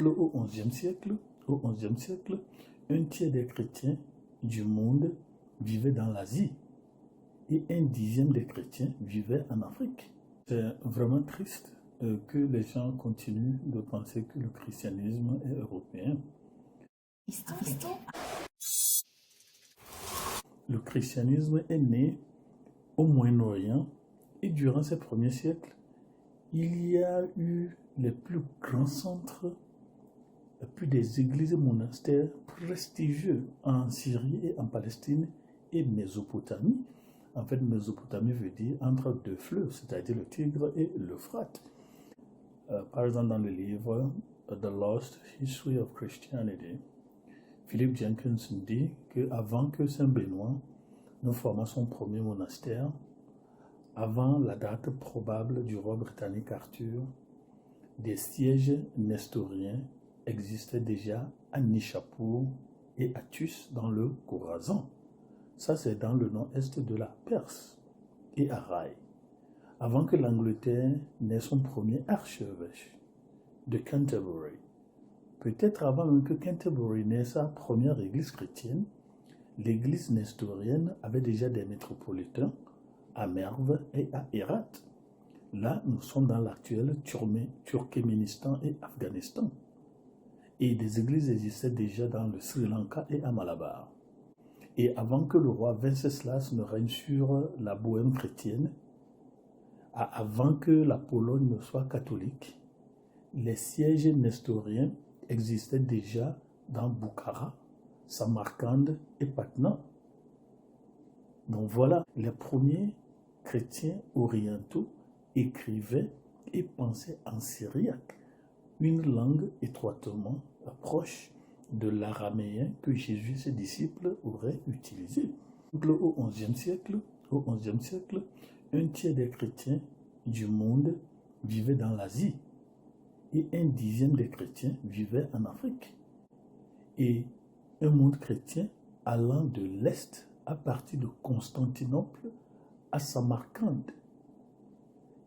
Au XIe siècle, un tiers des chrétiens du monde vivaient dans l'Asie et un dixième des chrétiens vivaient en Afrique. C'est vraiment triste que les gens continuent de penser que le christianisme est européen. Le christianisme est né au Moyen-Orient et durant ces premiers siècles, il y a eu les plus grands centres, puis des églises et monastères prestigieux en Syrie et en Palestine et Mésopotamie. En fait, Mésopotamie veut dire entre deux fleuves, c'est-à-dire le Tigre et l'Euphrate. Par exemple, dans le livre The Lost History of Christianity, Philip Jenkins dit qu'avant que Saint Benoît ne formât son premier monastère, avant la date probable du roi britannique Arthur, des sièges nestoriens existaient déjà à Nishapur et à Tus dans le Khorasan. Ça, c'est dans le nord-est de la Perse et à Rai. Avant que l'Angleterre n'ait son premier archevêque de Canterbury, peut-être avant même que Canterbury n'ait sa première église chrétienne, l'église nestorienne avait déjà des métropolitains à Merv et à Hérat. Là, nous sommes dans l'actuel Turkménistan et Afghanistan. Et des églises existaient déjà dans le Sri Lanka et à Malabar. Et avant que le roi Venceslas ne règne sur la Bohême chrétienne, avant que la Pologne ne soit catholique, les sièges nestoriens existaient déjà dans Bukhara, Samarcande et Patna. Donc voilà, les premiers chrétiens orientaux écrivaient et pensaient en syriaque, une langue étroitement proche de l'araméen que Jésus et ses disciples auraient utilisé. Au XIe siècle, un tiers des chrétiens du monde vivaient dans l'Asie et un dixième des chrétiens vivaient en Afrique. Et un monde chrétien allant de l'Est à partir de Constantinople à Samarcande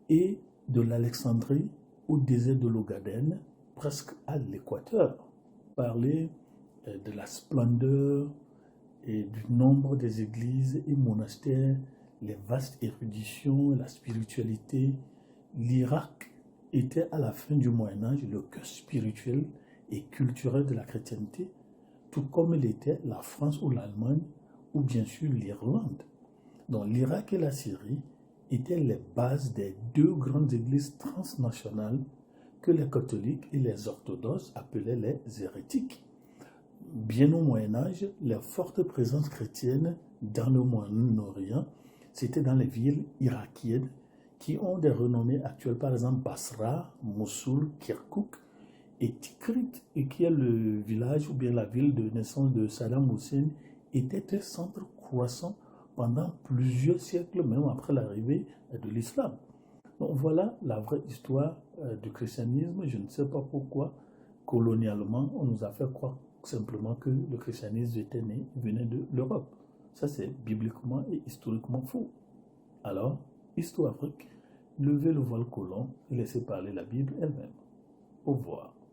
et de l'Alexandrie au désert de l'Ogaden, presque à l'équateur. Parler de la splendeur et du nombre des églises et monastères, les vastes éruditions, la spiritualité. L'Irak était à la fin du Moyen-Âge le cœur spirituel et culturel de la chrétienté, tout comme l'était la France ou l'Allemagne ou bien sûr l'Irlande. Donc l'Irak et la Syrie étaient les bases des deux grandes églises transnationales que les catholiques et les orthodoxes appelaient les hérétiques. Bien au Moyen-Âge, les fortes présences chrétiennes dans le Moyen-Orient, c'était dans les villes irakiennes qui ont des renommées actuelles, par exemple Basra, Mossoul, Kirkouk et Tikrit, et qui est le village ou bien la ville de naissance de Saddam Hussein, était un centre croissant pendant plusieurs siècles, même après l'arrivée de l'islam. Donc voilà la vraie histoire du christianisme. Je ne sais pas pourquoi, colonialement, on nous a fait croire simplement que le christianisme venait de l'Europe. Ça, c'est bibliquement et historiquement faux. Alors, Histoire Afrique, levez le voile collant et laissez parler la Bible elle-même. Au revoir.